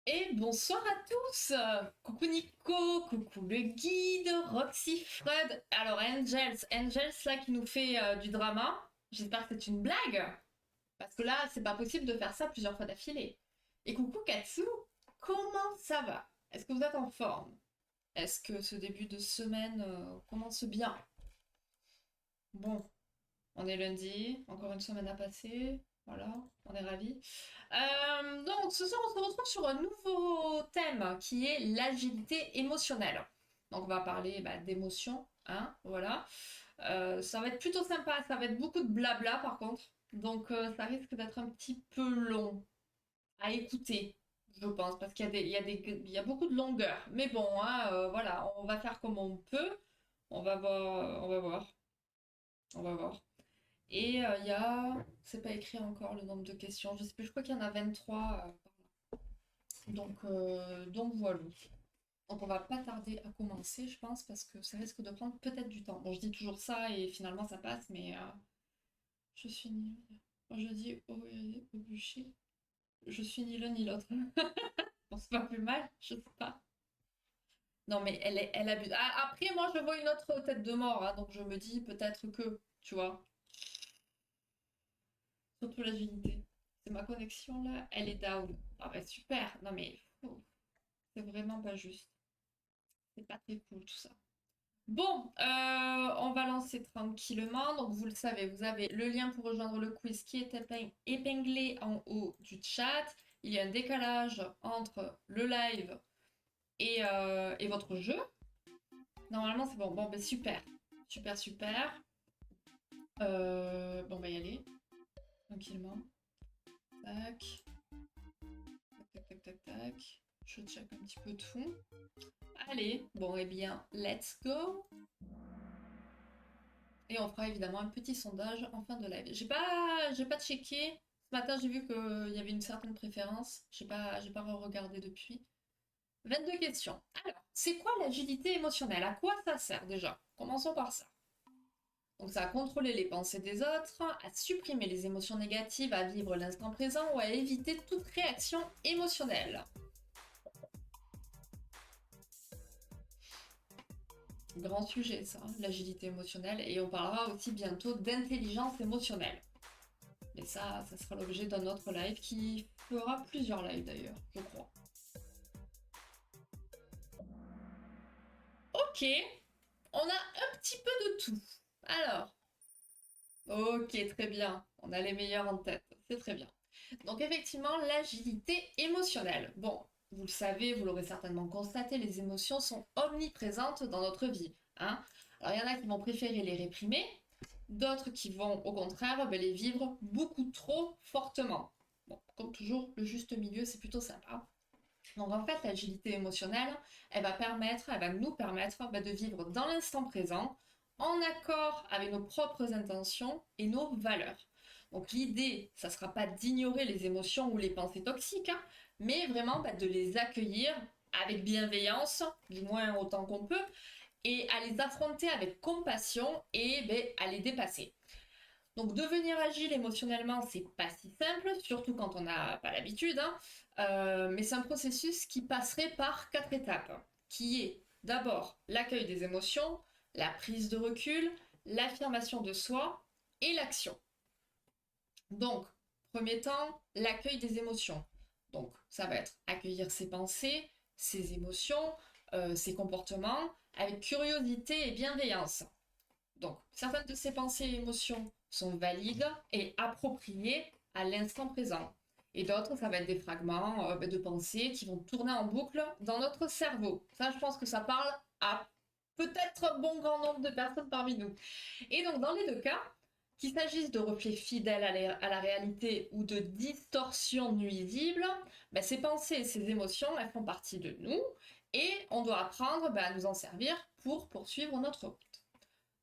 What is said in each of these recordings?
Et bonsoir à tous. Coucou Nico, coucou le guide, Roxy, Fred. Alors Angels là qui nous fait du drama. J'espère que c'est une blague. Parce que là, c'est pas possible de faire ça plusieurs fois d'affilée. Et coucou Katsu, comment ça va? Est-ce que vous êtes en forme? Est-ce que ce début de semaine commence bien? Bon, on est lundi, encore une semaine à passer. Voilà, on est ravis. Donc, ce soir, on se retrouve sur un nouveau thème qui est l'agilité émotionnelle. Donc, on va parler d'émotions, hein, voilà. Ça va être plutôt sympa, ça va être beaucoup de blabla par contre. Donc, ça risque d'être un petit peu long à écouter, je pense, parce qu'il y a il y a beaucoup de longueur. Mais bon, hein, voilà, on va faire comme on peut. On va voir, on va voir, on va voir. Et il y a, c'est pas écrit encore le nombre de questions, je sais plus, je crois qu'il y en a 23. Donc voilà. Donc on va pas tarder à commencer, je pense, parce que ça risque de prendre peut-être du temps. Bon, je dis toujours ça et finalement ça passe, mais je suis ni... Quand je dis au bûcher, je suis ni l'un ni l'autre. Bon, c'est pas plus mal, je sais pas. Non, mais elle abuse. Ah, après, moi, je vois une autre tête de mort, hein, donc je me dis peut-être que, tu vois, surtout l'agilité. C'est ma connexion là, elle est down. Ah bah super, non mais c'est vraiment pas juste. C'est pas très cool tout ça. Bon, on va lancer tranquillement. Donc, vous le savez, vous avez le lien pour rejoindre le quiz qui est épinglé en haut du chat. Il y a un décalage entre le live et votre jeu. Normalement, c'est bon. Bon, ben super. Super, super. Bon, on va y aller. Tranquillement. Tac. Tac, tac, tac, tac, tac. Je check un petit peu tout. Allez, bon, eh bien, let's go. Et on fera évidemment un petit sondage en fin de live. J'ai pas checké. Ce matin, j'ai vu qu'il y avait une certaine préférence. J'ai pas regardé depuis. 22 questions. Alors, c'est quoi l'agilité émotionnelle? À quoi ça sert déjà? Commençons par ça. Donc, ça a contrôler les pensées des autres, à supprimer les émotions négatives, à vivre l'instant présent ou à éviter toute réaction émotionnelle. Grand sujet, ça, hein, l'agilité émotionnelle. Et on parlera aussi bientôt d'intelligence émotionnelle. Mais ça sera l'objet d'un autre live qui fera plusieurs lives d'ailleurs, je crois. Ok, on a un petit peu de tout. Alors, ok, très bien. On a les meilleurs en tête. C'est très bien. Donc effectivement, l'agilité émotionnelle. Bon, vous le savez, vous l'aurez certainement constaté, les émotions sont omniprésentes dans notre vie, hein. Alors il y en a qui vont préférer les réprimer, d'autres qui vont au contraire les vivre beaucoup trop fortement. Bon, comme toujours, le juste milieu, c'est plutôt sympa. Donc en fait, l'agilité émotionnelle, elle va nous permettre de vivre dans l'instant présent, en accord avec nos propres intentions et nos valeurs. Donc l'idée, ça ne sera pas d'ignorer les émotions ou les pensées toxiques, hein, mais vraiment de les accueillir avec bienveillance, du moins autant qu'on peut, et à les affronter avec compassion et à les dépasser. Donc devenir agile émotionnellement, c'est pas si simple, surtout quand on n'a pas l'habitude, hein. Mais c'est un processus qui passerait par 4 étapes, qui est d'abord l'accueil des émotions, la prise de recul, l'affirmation de soi et l'action. Donc, premier temps, l'accueil des émotions. Donc, ça va être accueillir ses pensées, ses émotions, ses comportements, avec curiosité et bienveillance. Donc, certaines de ces pensées et émotions sont valides et appropriées à l'instant présent. Et d'autres, ça va être des fragments de pensées qui vont tourner en boucle dans notre cerveau. Ça, je pense que ça parle à peut-être un bon grand nombre de personnes parmi nous. Et donc, dans les deux cas, qu'il s'agisse de reflets fidèles à la réalité ou de distorsions nuisibles, ces pensées et ces émotions, elles font partie de nous et on doit apprendre à nous en servir pour poursuivre notre route.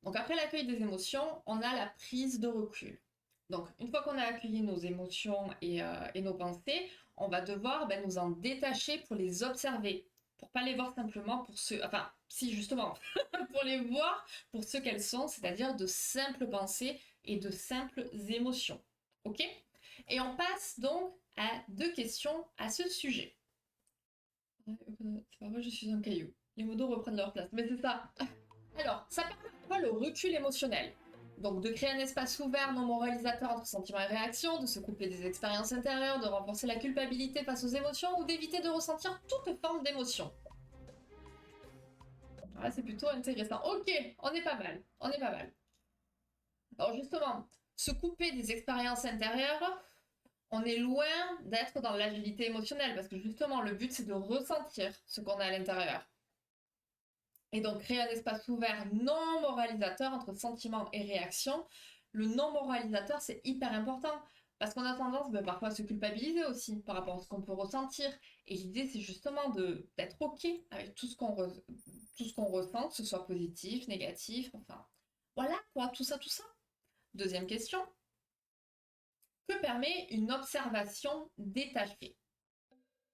Donc après l'accueil des émotions, on a la prise de recul. Donc une fois qu'on a accueilli nos émotions et nos pensées, on va devoir nous en détacher pour les observer, pour pas les voir simplement pour ce, enfin si justement, pour les voir pour ce qu'elles sont, c'est-à-dire de simples pensées et de simples émotions. Ok? Et on passe donc à 2 questions à ce sujet. C'est pas vrai, je suis un caillou. Les mots d'eau reprennent leur place. Mais c'est ça. Alors, ça permet quoi le recul émotionnel? Donc, de créer un espace ouvert, non moralisateur entre sentiments et réactions, de se couper des expériences intérieures, de renforcer la culpabilité face aux émotions ou d'éviter de ressentir toute forme d'émotion. Ah, c'est plutôt intéressant. Ok, on est pas mal. On est pas mal. Alors, justement, se couper des expériences intérieures, on est loin d'être dans l'agilité émotionnelle parce que justement, le but c'est de ressentir ce qu'on a à l'intérieur. Et donc, créer un espace ouvert non moralisateur entre sentiments et réactions. Le non moralisateur, c'est hyper important parce qu'on a tendance parfois à se culpabiliser aussi par rapport à ce qu'on peut ressentir. Et l'idée, c'est justement d'être OK avec tout ce qu'on ressent, que ce soit positif, négatif, enfin, voilà quoi, tout ça, tout ça. Deuxième question, que permet une observation détachée?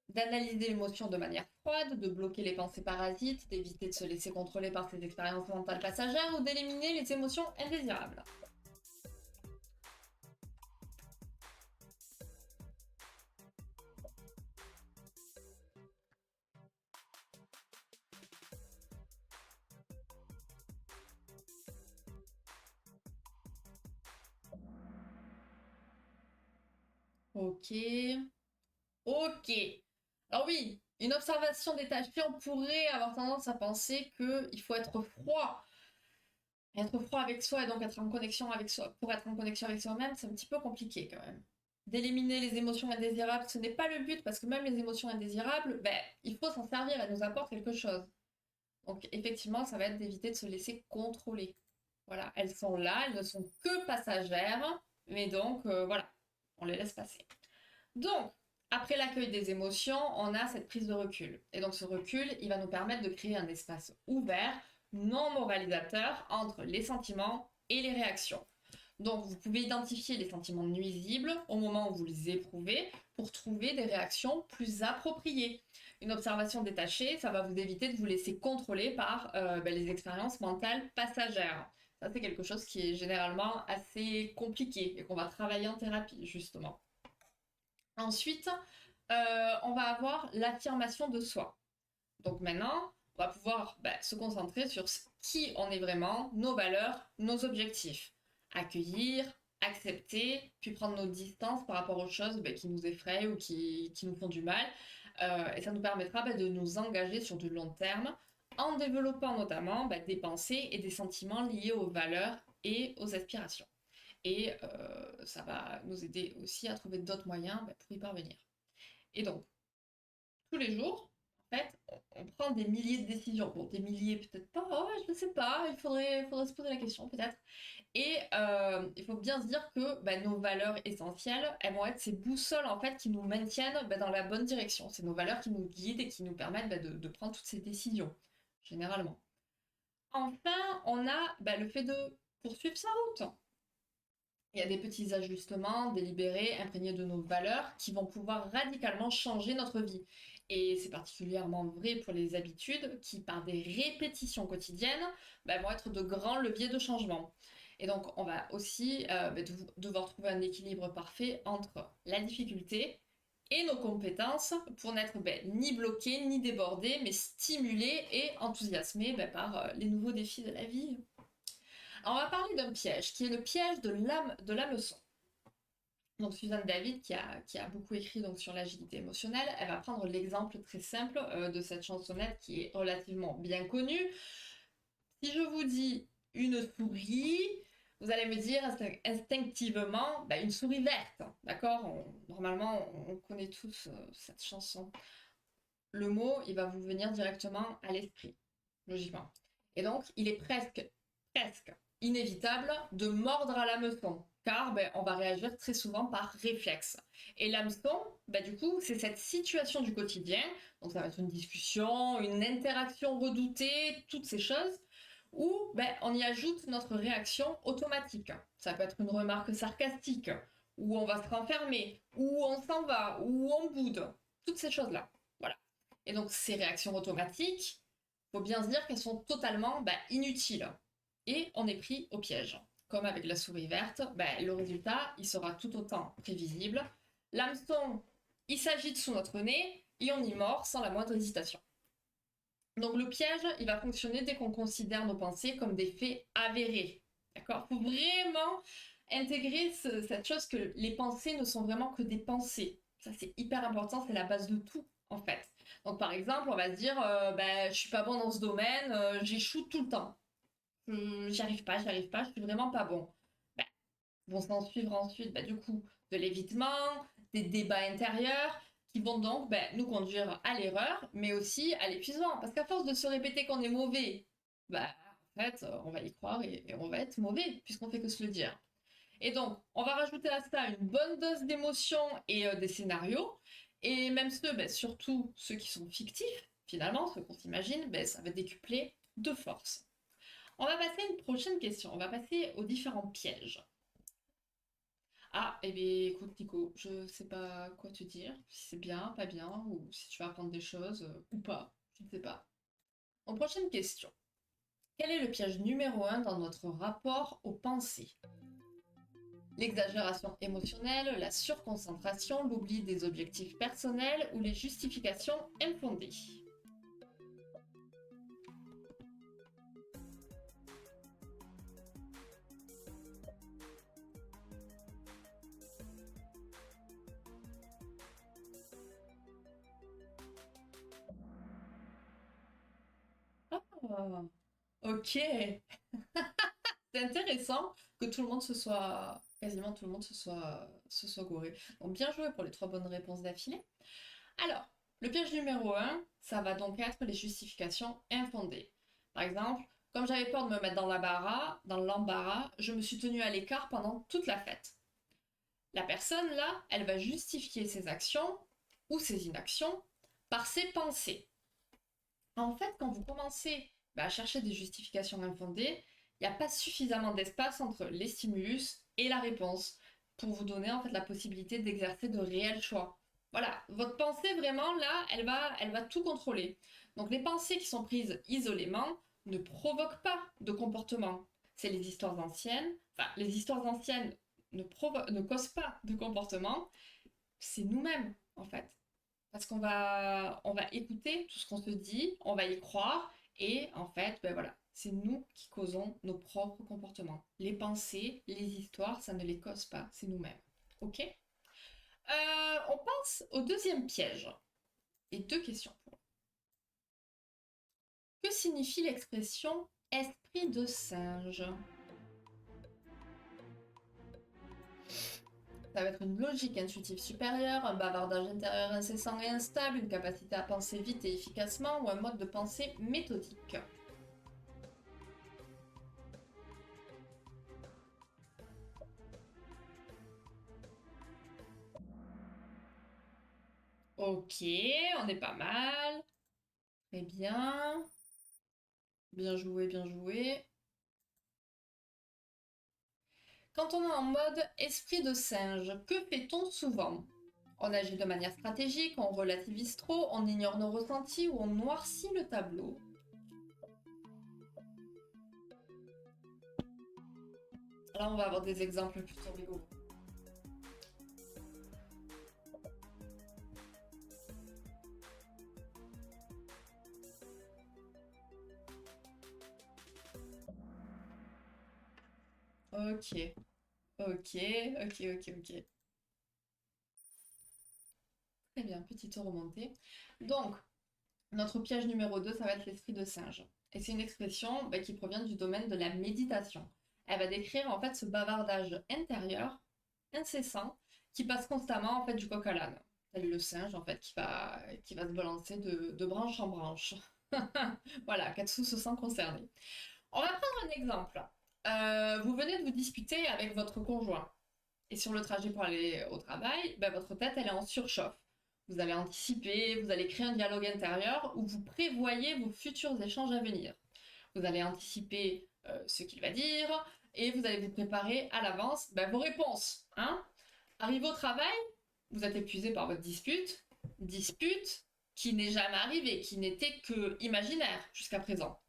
D'analyser l'émotion de manière froide, de bloquer les pensées parasites, d'éviter de se laisser contrôler par ses expériences mentales passagères ou d'éliminer les émotions indésirables. Ok. Ok. Alors oui, une observation détachée, on pourrait avoir tendance à penser qu'il faut être froid. Être froid avec soi et donc être en connexion avec soi. Pour être en connexion avec soi-même, c'est un petit peu compliqué quand même. D'éliminer les émotions indésirables, ce n'est pas le but parce que même les émotions indésirables, il faut s'en servir, elles nous apportent quelque chose. Donc effectivement, ça va être d'éviter de se laisser contrôler. Voilà, elles sont là, elles ne sont que passagères, mais donc voilà, on les laisse passer. Donc, après l'accueil des émotions, on a cette prise de recul. Et donc ce recul, il va nous permettre de créer un espace ouvert, non moralisateur, entre les sentiments et les réactions. Donc vous pouvez identifier les sentiments nuisibles au moment où vous les éprouvez pour trouver des réactions plus appropriées. Une observation détachée, ça va vous éviter de vous laisser contrôler par les expériences mentales passagères. Ça, c'est quelque chose qui est généralement assez compliqué et qu'on va travailler en thérapie, justement. Ensuite, on va avoir l'affirmation de soi. Donc maintenant, on va pouvoir se concentrer sur qui on est vraiment, nos valeurs, nos objectifs. Accueillir, accepter, puis prendre nos distances par rapport aux choses qui nous effraient ou qui nous font du mal. Et ça nous permettra de nous engager sur du long terme en développant notamment des pensées et des sentiments liés aux valeurs et aux aspirations. Et ça va nous aider aussi à trouver d'autres moyens pour y parvenir. Et donc, tous les jours, en fait, on prend des milliers de décisions. Bon, des milliers peut-être pas, oh, je ne sais pas, faudrait se poser la question peut-être. Et il faut bien se dire que nos valeurs essentielles, elles vont être ces boussoles en fait qui nous maintiennent dans la bonne direction. C'est nos valeurs qui nous guident et qui nous permettent de prendre toutes ces décisions, généralement. Enfin, on a le fait de poursuivre sa route. Il y a des petits ajustements délibérés, imprégnés de nos valeurs, qui vont pouvoir radicalement changer notre vie. Et c'est particulièrement vrai pour les habitudes qui, par des répétitions quotidiennes, vont être de grands leviers de changement. Et donc, on va aussi devoir trouver un équilibre parfait entre la difficulté et nos compétences pour n'être ni bloqué, ni débordé, mais stimulé et enthousiasmé par les nouveaux défis de la vie. Alors, on va parler d'un piège, qui est le piège de l'hameçon. Donc Suzanne David, qui a beaucoup écrit donc, sur l'agilité émotionnelle, elle va prendre l'exemple très simple de cette chansonnette qui est relativement bien connue. Si je vous dis une souris, vous allez me dire instinctivement une souris verte, d'accord? Normalement, on connaît tous cette chanson. Le mot, il va vous venir directement à l'esprit, logiquement. Et donc, il est presque inévitable de mordre à l'hameçon, car on va réagir très souvent par réflexe. Et l'hameçon, du coup, c'est cette situation du quotidien, donc ça va être une discussion, une interaction redoutée, toutes ces choses, où on y ajoute notre réaction automatique. Ça peut être une remarque sarcastique, où on va se renfermer, où on s'en va, où on boude, toutes ces choses-là. Voilà. Et donc ces réactions automatiques, il faut bien se dire qu'elles sont totalement inutiles. Et on est pris au piège. Comme avec la souris verte, le résultat, il sera tout autant prévisible. L'hameçon, il s'agite sous notre nez, et on y mord sans la moindre hésitation. Donc le piège, il va fonctionner dès qu'on considère nos pensées comme des faits avérés. D'accord? Il faut vraiment intégrer cette chose que les pensées ne sont vraiment que des pensées. Ça, c'est hyper important, c'est la base de tout, en fait. Donc par exemple, on va se dire, je suis pas bon dans ce domaine, j'échoue tout le temps. J'y arrive pas, je suis vraiment pas bon. Ben, vont s'en suivre ensuite, du coup, de l'évitement, des débats intérieurs, qui vont donc nous conduire à l'erreur, mais aussi à l'épuisement. Parce qu'à force de se répéter qu'on est mauvais, en fait, on va y croire et on va être mauvais, puisqu'on fait que se le dire. Et donc, on va rajouter à ça une bonne dose d'émotions et des scénarios, et même ceux, surtout ceux qui sont fictifs, finalement, ceux qu'on s'imagine, ça va décupler de force. On va passer à une prochaine question, on va passer aux différents pièges. Ah, eh bien, écoute, Nico, je sais pas quoi te dire, si c'est bien, pas bien, ou si tu vas apprendre des choses, ou pas, je ne sais pas. En prochaine question. Quel est le piège numéro un dans notre rapport aux pensées? L'exagération émotionnelle, la surconcentration, l'oubli des objectifs personnels ou les justifications infondées? Ah, ok. C'est intéressant que tout le monde se soit, quasiment tout le monde se soit gouré. Donc bien joué pour les 3 bonnes réponses d'affilée. Alors, le piège numéro un, ça va donc être les justifications infondées. Par exemple, comme j'avais peur de me mettre dans l'embarras, je me suis tenue à l'écart pendant toute la fête. La personne là, elle va justifier ses actions ou ses inactions par ses pensées. En fait, quand vous commencez à chercher des justifications infondées, il n'y a pas suffisamment d'espace entre les stimulus et la réponse pour vous donner en fait la possibilité d'exercer de réels choix. Voilà, votre pensée vraiment là, elle va tout contrôler. Donc les pensées qui sont prises isolément ne provoquent pas de comportement. C'est les histoires anciennes, enfin les histoires anciennes ne causent pas de comportement, c'est nous-mêmes en fait. Parce on va écouter tout ce qu'on se dit, on va y croire, et en fait, voilà, c'est nous qui causons nos propres comportements. Les pensées, les histoires, ça ne les cause pas, c'est nous-mêmes. Ok? On passe au deuxième piège. Et 2 questions. Que signifie l'expression esprit de singe? Ça va être une logique intuitive supérieure, un bavardage intérieur incessant et instable, une capacité à penser vite et efficacement ou un mode de pensée méthodique. Ok, on est pas mal. Très bien. Bien joué, bien joué. Quand on est en mode esprit de singe, que fait-on souvent? On agit de manière stratégique, on relativise trop, on ignore nos ressentis ou on noircit le tableau. Là, on va avoir des exemples plutôt rigolos. Ok, ok, ok, ok, ok. Très bien, petit tour remonté. Donc, notre piège numéro 2, ça va être l'esprit de singe. Et c'est une expression qui provient du domaine de la méditation. Elle va décrire en fait ce bavardage intérieur, incessant, qui passe constamment en fait du coq à l'âne. Tel le singe en fait qui va se balancer de branche en branche. Voilà, Katsu se sent concerné. On va prendre un exemple. Vous venez de vous disputer avec votre conjoint. Et sur le trajet pour aller au travail, votre tête, elle est en surchauffe. Vous allez anticiper, vous allez créer un dialogue intérieur où vous prévoyez vos futurs échanges à venir. Vous allez anticiper ce qu'il va dire et vous allez vous préparer à l'avance vos réponses. Hein. Arrivé au travail, vous êtes épuisé par votre dispute qui n'est jamais arrivée, qui n'était que imaginaire jusqu'à présent.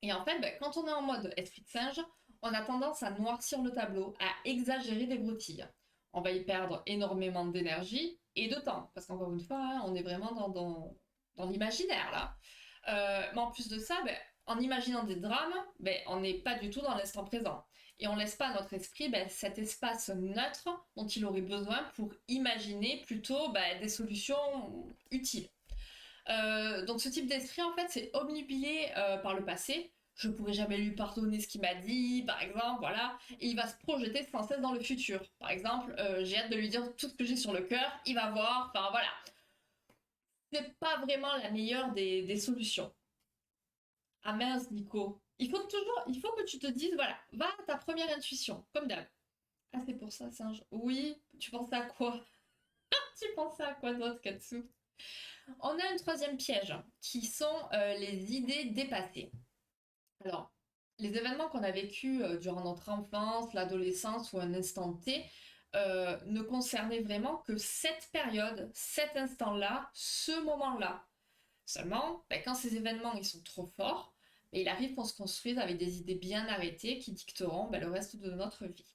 Et en fait, quand on est en mode esprit de singe, on a tendance à noircir le tableau, à exagérer les broutilles. on va y perdre énormément d'énergie et de temps. Parce qu'encore une fois, hein, on est vraiment dans l'imaginaire là. Mais en plus de ça, ben, en imaginant des drames, ben, on n'est pas du tout dans l'instant présent. Et on laisse pas à notre esprit ben, cet espace neutre dont il aurait besoin pour imaginer plutôt ben, des solutions utiles. Donc ce type d'esprit, en fait, c'est obnubilé par le passé. Je pourrais jamais lui pardonner ce qu'il m'a dit, par exemple, voilà. Et il va se projeter sans cesse dans le futur. Par exemple, j'ai hâte de lui dire tout ce que j'ai sur le cœur, il va voir, enfin voilà. C'est pas vraiment la meilleure des solutions. Ah mince, Nico. Il faut que tu te dises, voilà, va à ta première intuition, comme d'hab. Ah, c'est pour ça, singe. Oui, tu pensais à quoi? Tu pensais à quoi d'autre, Katsu? On a un troisième piège, qui sont les idées dépassées. Alors, les événements qu'on a vécus durant notre enfance, l'adolescence ou un instant T ne concernaient vraiment que cette période, cet instant-là, ce moment-là. Seulement, ben, quand ces événements ils sont trop forts, ben, il arrive qu'on se construise avec des idées bien arrêtées qui dicteront ben, le reste de notre vie.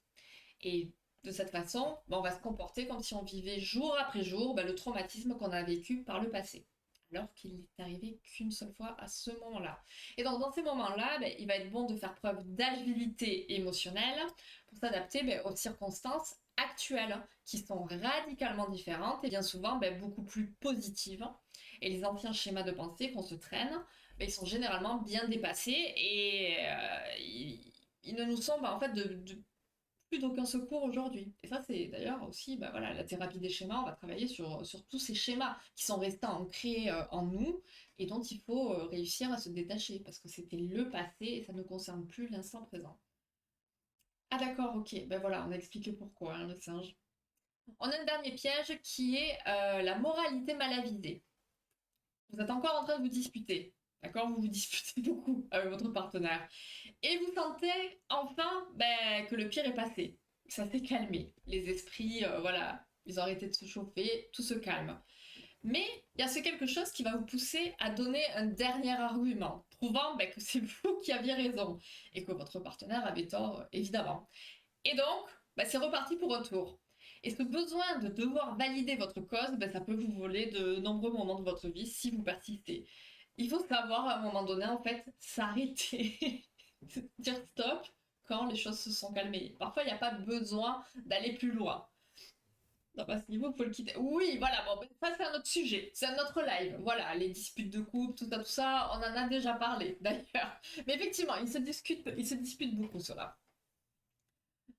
Et de cette façon, ben, on va se comporter comme si on vivait jour après jour ben, le traumatisme qu'on a vécu par le passé. Alors qu'il n'est arrivé qu'une seule fois à ce moment-là. Et donc dans ces moments-là, ben, il va être bon de faire preuve d'agilité émotionnelle pour s'adapter ben, aux circonstances actuelles qui sont radicalement différentes et bien souvent ben, beaucoup plus positives. Et les anciens schémas de pensée qu'on se traîne, ben, ils sont généralement bien dépassés et ils ne nous sont en fait de plus d'aucun secours aujourd'hui. Et ça, c'est d'ailleurs aussi bah, voilà, la thérapie des schémas. On va travailler sur tous ces schémas qui sont restés ancrés en nous et dont il faut réussir à se détacher parce que c'était le passé et ça ne concerne plus l'instant présent. Ah d'accord, ok, ben voilà, on a expliqué pourquoi, hein, le singe. On a un dernier piège qui est la moralité mal avisée. Vous êtes encore en train de vous disputer, d'accord? Vous vous disputez beaucoup avec votre partenaire. Et vous sentez enfin ben, que le pire est passé. Ça s'est calmé. Les esprits, voilà, ils ont arrêté de se chauffer, tout se calme. Mais il y a ce quelque chose qui va vous pousser à donner un dernier argument, prouvant ben, que c'est vous qui aviez raison et que votre partenaire avait tort, évidemment. Et donc, ben, c'est reparti pour un tour. Et ce besoin de devoir valider votre cause, ben, ça peut vous voler de nombreux moments de votre vie si vous persistez. Il faut savoir à un moment donné, en fait, s'arrêter, dire stop quand les choses se sont calmées. Parfois, il n'y a pas besoin d'aller plus loin. Non, à ce niveau, il faut le quitter. Oui, voilà, bon, ben, ça c'est un autre sujet, c'est un autre live. Voilà, les disputes de couple, tout ça, on en a déjà parlé d'ailleurs. Mais effectivement, ils se disputent beaucoup cela.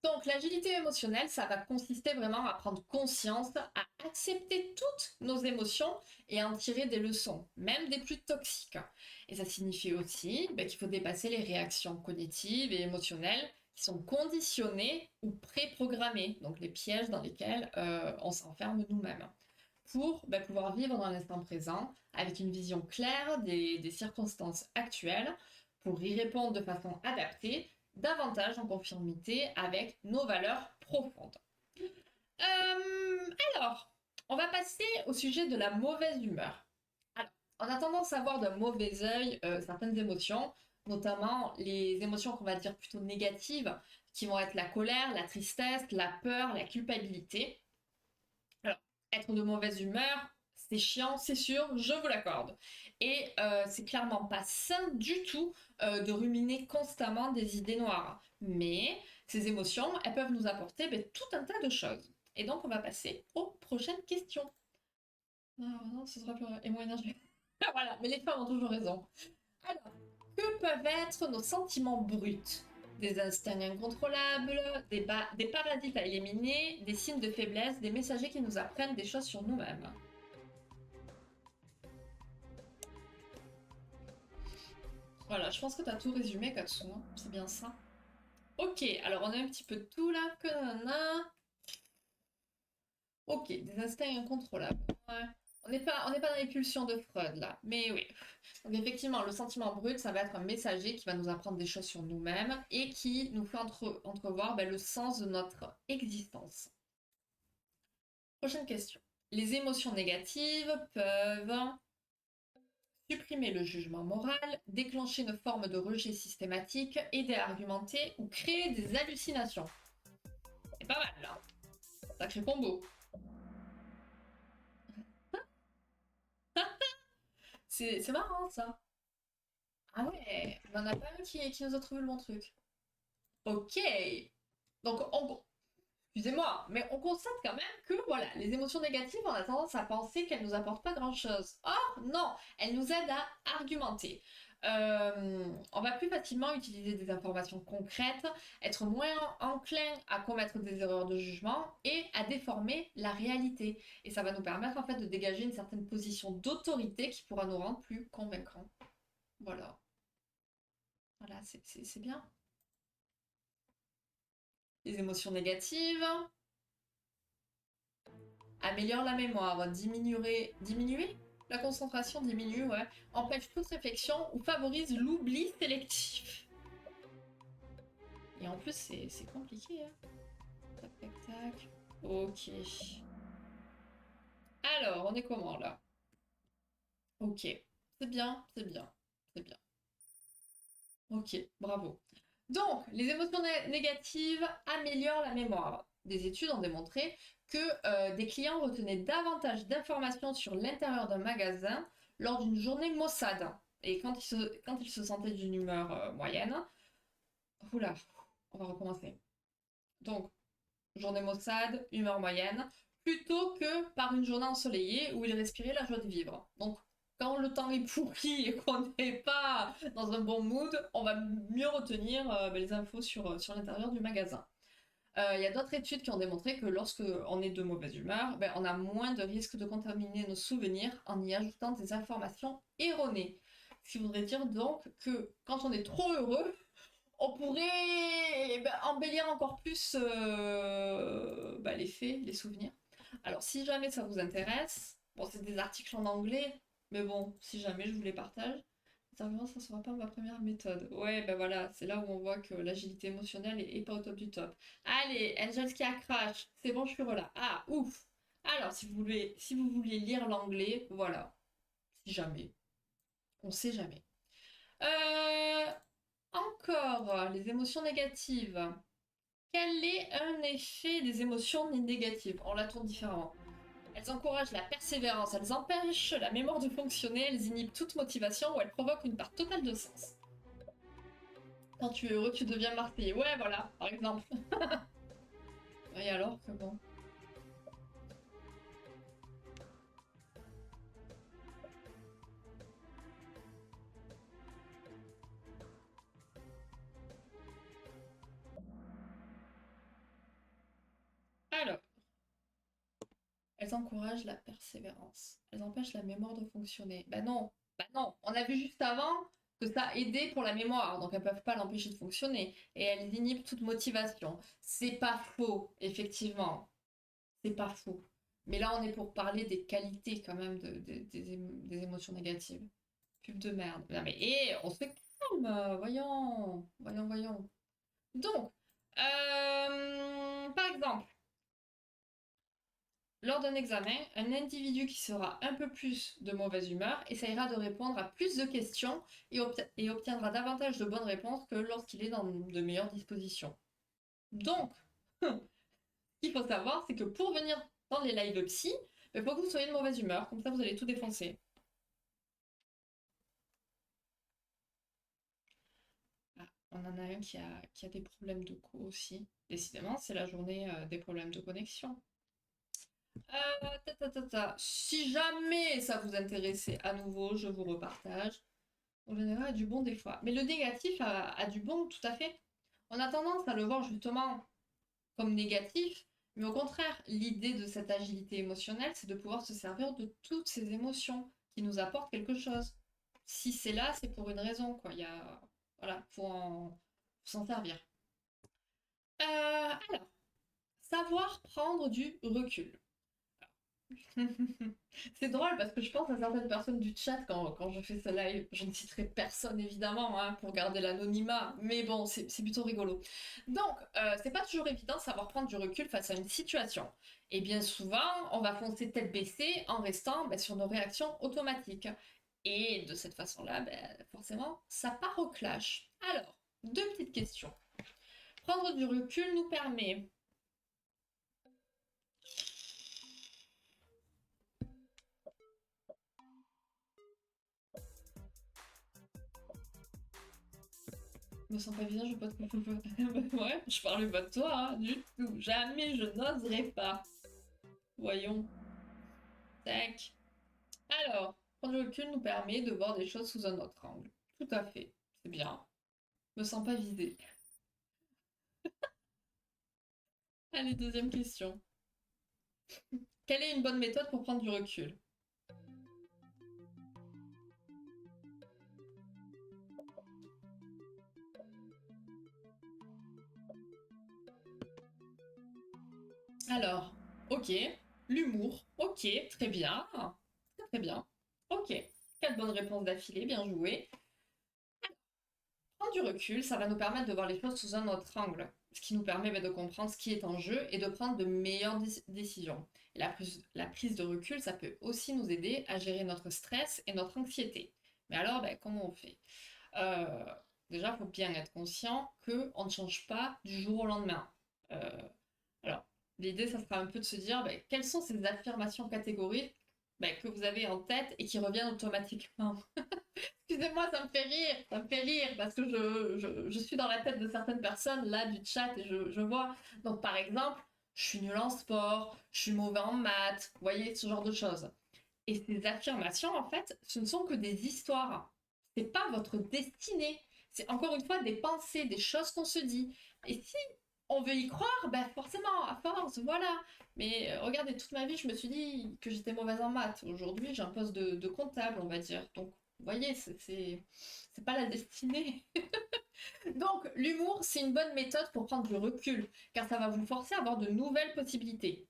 Donc, l'agilité émotionnelle, ça va consister vraiment à prendre conscience, à accepter toutes nos émotions et à en tirer des leçons, même des plus toxiques. Et ça signifie aussi ben, qu'il faut dépasser les réactions cognitives et émotionnelles qui sont conditionnées ou préprogrammées, donc les pièges dans lesquels on s'enferme nous-mêmes, pour ben, pouvoir vivre dans l'instant présent avec une vision claire des circonstances actuelles, pour y répondre de façon adaptée davantage en conformité avec nos valeurs profondes. Alors, on va passer au sujet de la mauvaise humeur. Alors, on a tendance à voir d'un mauvais œil certaines émotions, notamment les émotions qu'on va dire plutôt négatives, qui vont être la colère, la tristesse, la peur, la culpabilité. Alors, être de mauvaise humeur, c'est chiant, c'est sûr, je vous l'accorde. Et c'est clairement pas sain du tout de ruminer constamment des idées noires. Mais ces émotions, elles peuvent nous apporter ben, tout un tas de choses. Et donc, on va passer aux prochaines questions. Non, non, ce sera plus et moins énergique. Voilà, mais les femmes ont toujours raison. Alors, que peuvent être nos sentiments bruts? Des instincts incontrôlables, des parasites à éliminer, des signes de faiblesse, des messagers qui nous apprennent des choses sur nous-mêmes. Voilà, je pense que tu as tout résumé, Katsu, hein. C'est bien ça. Ok, alors on a un petit peu de tout là. Ok, des instincts incontrôlables. Ouais. On n'est pas dans les pulsions de Freud là, mais oui. Donc effectivement, le sentiment brut, ça va être un messager qui va nous apprendre des choses sur nous-mêmes et qui nous fait entrevoir ben, le sens de notre existence. Prochaine question. Les émotions négatives peuvent supprimer le jugement moral, déclencher une forme de rejet systématique, aider à argumenter ou créer des hallucinations. C'est pas mal là. Sacré combo. C'est marrant, ça. Ah ouais, on en a pas un qui nous a trouvé le bon truc. Ok. Donc, excusez-moi, mais on constate quand même que voilà, les émotions négatives, on a tendance à penser qu'elles nous apportent pas grand-chose. Or, non, elles nous aident à argumenter. On va plus facilement utiliser des informations concrètes, être moins enclin à commettre des erreurs de jugement et à déformer la réalité. Et ça va nous permettre en fait de dégager une certaine position d'autorité qui pourra nous rendre plus convaincants. Voilà, voilà, c'est bien. Les émotions négatives améliore la mémoire, diminuer la concentration, diminue, ouais, empêche toute réflexion ou favorise l'oubli sélectif. Et en plus, c'est compliqué, hein. Tac, tac, tac. Ok. Alors, on est comment, là? Ok. C'est bien, c'est bien, c'est bien. Ok, bravo. Donc, les émotions négatives améliorent la mémoire. Des études ont démontré que des clients retenaient davantage d'informations sur l'intérieur d'un magasin lors d'une journée maussade. Et quand ils se sentaient d'une humeur moyenne, oula, on va recommencer. Donc, journée maussade, humeur moyenne, plutôt que par une journée ensoleillée où ils respiraient la joie de vivre. Donc, quand le temps est pourri et qu'on n'est pas dans un bon mood, on va mieux retenir les infos sur l'intérieur du magasin. Il y a d'autres études qui ont démontré que lorsque on est de mauvaise humeur, on a moins de risques de contaminer nos souvenirs en y ajoutant des informations erronées. Ce qui voudrait dire donc que quand on est trop heureux, on pourrait embellir encore plus les faits, les souvenirs. Alors si jamais ça vous intéresse, bon c'est des articles en anglais, mais bon, si jamais je vous les partage, simplement ça sera pas ma première méthode. Ouais, ben voilà, c'est là où on voit que l'agilité émotionnelle est pas au top du top. Allez, Angels qui a crash, c'est bon, je suis là. Ah, ouf. Alors si vous voulez lire l'anglais, voilà, si jamais, on sait jamais. Euh, Encore, les émotions négatives. Quel est un effet des émotions négatives? On la tourne différemment. Elles encouragent la persévérance, elles empêchent la mémoire de fonctionner, elles inhibent toute motivation ou elles provoquent une part totale de sens. Quand tu es heureux, tu deviens marseillais. Ouais, voilà, par exemple. Et alors, comment? Alors, elles encouragent la persévérance. Elles empêchent la mémoire de fonctionner. Non. Bah non. On a vu juste avant que ça aidait pour la mémoire, donc elles peuvent pas l'empêcher de fonctionner. Et elles inhibent toute motivation. C'est pas faux, effectivement. C'est pas faux. Mais là, on est pour parler des qualités quand même des émotions négatives. Pub de merde. Non mais, on se calme. Voyons. Voyons, voyons. Donc, par exemple, lors d'un examen, un individu qui sera un peu plus de mauvaise humeur essayera de répondre à plus de questions et obtiendra davantage de bonnes réponses que lorsqu'il est dans de meilleures dispositions. Donc, ce qu'il faut savoir, c'est que pour venir dans les lives psy, il faut que vous soyez de mauvaise humeur, comme ça vous allez tout défoncer. Ah, on en a un qui a des problèmes de co aussi. Décidément, c'est la journée des problèmes de connexion. Si jamais ça vous intéressait à nouveau, je vous repartage. En général, il y a du bon des fois. Mais le négatif a du bon, tout à fait. On a tendance à le voir justement comme négatif, mais au contraire, l'idée de cette agilité émotionnelle, c'est de pouvoir se servir de toutes ces émotions qui nous apportent quelque chose. Si c'est là, c'est pour une raison, quoi. Il y a... Voilà, faut s'en servir. Alors, savoir prendre du recul. C'est drôle parce que je pense à certaines personnes du chat quand je fais ce live. Je ne citerai personne évidemment hein, pour garder l'anonymat, mais bon, c'est plutôt rigolo. Donc, c'est pas toujours évident de savoir prendre du recul face à une situation. Et bien souvent, on va foncer tête baissée en restant sur nos réactions automatiques. Et de cette façon-là, forcément, ça part au clash. Alors, deux petites questions. Prendre du recul nous permet Me sens pas bien, je peux pas te... Ouais, je parle pas de toi, hein, du tout. Jamais je n'oserais pas. Voyons. Tac. Alors, prendre du recul nous permet de voir des choses sous un autre angle. Tout à fait. C'est bien. Me sens pas visée. Allez, deuxième question. Quelle est une bonne méthode pour prendre du recul? Alors, ok. L'humour. Ok, très bien. Très très bien. Ok. Quatre bonnes réponses d'affilée, bien joué. Prendre du recul, ça va nous permettre de voir les choses sous un autre angle, ce qui nous permet de comprendre ce qui est en jeu et de prendre de meilleures décisions. Et la prise de recul, ça peut aussi nous aider à gérer notre stress et notre anxiété. Mais alors, ben, comment on fait? Euh, Déjà, il faut bien être conscient qu'on ne change pas du jour au lendemain. Euh, alors, l'idée, ça sera un peu de se dire ben, quelles sont ces affirmations catégoriques ben, que vous avez en tête et qui reviennent automatiquement. Excusez-moi, ça me fait rire, parce que je suis dans la tête de certaines personnes là du chat et je vois. Donc par exemple, je suis nulle en sport, je suis mauvais en maths, vous voyez, ce genre de choses. Et ces affirmations, en fait, ce ne sont que des histoires. C'est pas votre destinée. C'est encore une fois des pensées, des choses qu'on se dit. Et si on veut y croire, ben forcément, à force, voilà. Mais regardez, toute ma vie, je me suis dit que j'étais mauvaise en maths. Aujourd'hui, j'ai un poste de comptable, on va dire. Donc, vous voyez, c'est pas la destinée. Donc, l'humour, c'est une bonne méthode pour prendre du recul, car ça va vous forcer à avoir de nouvelles possibilités.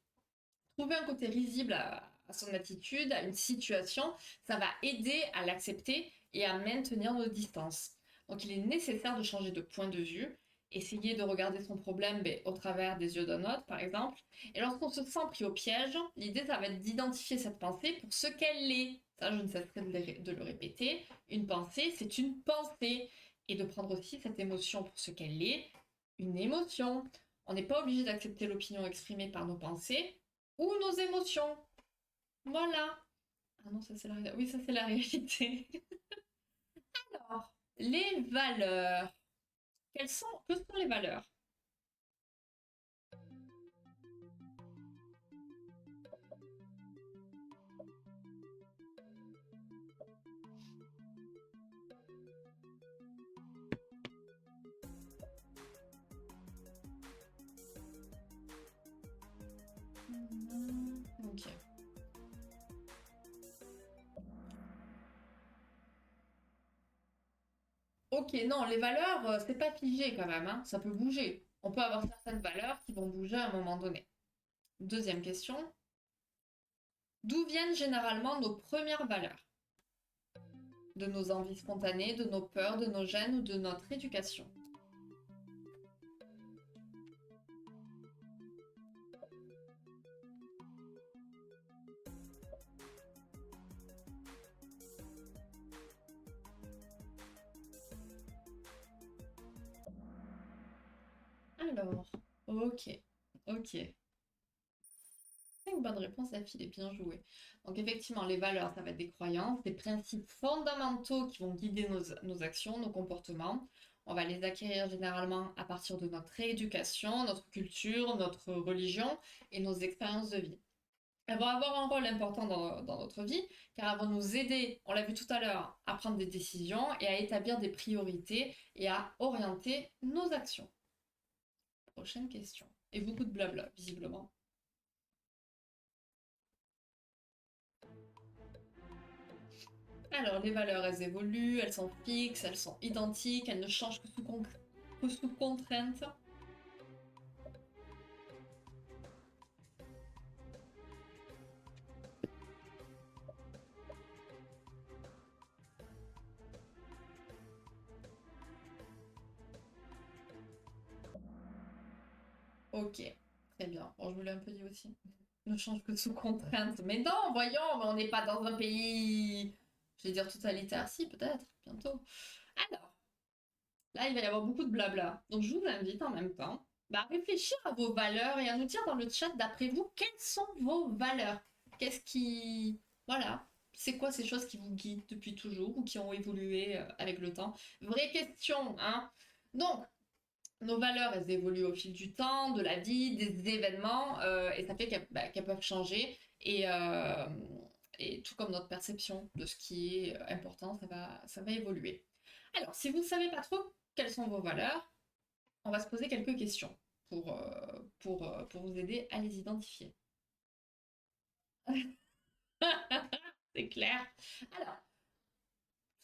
Trouver un côté risible à son attitude, à une situation, ça va aider à l'accepter et à maintenir nos distances. Donc il est nécessaire de changer de point de vue, essayer de regarder son problème au travers des yeux d'un autre, par exemple. Et lorsqu'on se sent pris au piège, l'idée, ça va être d'identifier cette pensée pour ce qu'elle est. Ça, je ne cesserai de le répéter. Une pensée, c'est une pensée. Et de prendre aussi cette émotion pour ce qu'elle est, une émotion. On n'est pas obligé d'accepter l'opinion exprimée par nos pensées, ou nos émotions. Voilà. Ah non, ça c'est la réalité. Oui, ça c'est la réalité. Alors, les valeurs. Que sont les valeurs? Ok. Ok, non, les valeurs, c'est pas figé quand même, hein. Ça peut bouger. On peut avoir certaines valeurs qui vont bouger à un moment donné. Deuxième question. D'où viennent généralement nos premières valeurs? De nos envies spontanées, de nos peurs, de nos gènes ou de notre éducation? Alors, ok, ok. Une bonne réponse d'affilée, bien joué. Donc effectivement, les valeurs, ça va être des croyances, des principes fondamentaux qui vont guider nos actions, nos comportements. On va les acquérir généralement à partir de notre rééducation, notre culture, notre religion et nos expériences de vie. Elles vont avoir un rôle important dans notre vie, car elles vont nous aider, on l'a vu tout à l'heure, à prendre des décisions et à établir des priorités et à orienter nos actions. Prochaine question. Et beaucoup de blabla, visiblement. Alors, les valeurs, elles évoluent, elles sont fixes, elles sont identiques, elles ne changent que sous contrainte. Ok, très bien. Bon, je vous l'ai un peu dit aussi. Ne change que sous contrainte. Mais non, voyons, mais on n'est pas dans un pays, je vais dire totalitaire, si, peut-être, bientôt. Alors, là, il va y avoir beaucoup de blabla. Donc, je vous invite en même temps à réfléchir à vos valeurs et à nous dire dans le chat, d'après vous, quelles sont vos valeurs? Qu'est-ce qui... Voilà. C'est quoi ces choses qui vous guident depuis toujours ou qui ont évolué avec le temps? Vraie question, hein? Donc, nos valeurs, elles évoluent au fil du temps, de la vie, des événements, et ça fait qu'elles peuvent changer. Et tout comme notre perception de ce qui est important, ça va évoluer. Alors, si vous ne savez pas trop quelles sont vos valeurs, on va se poser quelques questions pour vous aider à les identifier. C'est clair. Alors,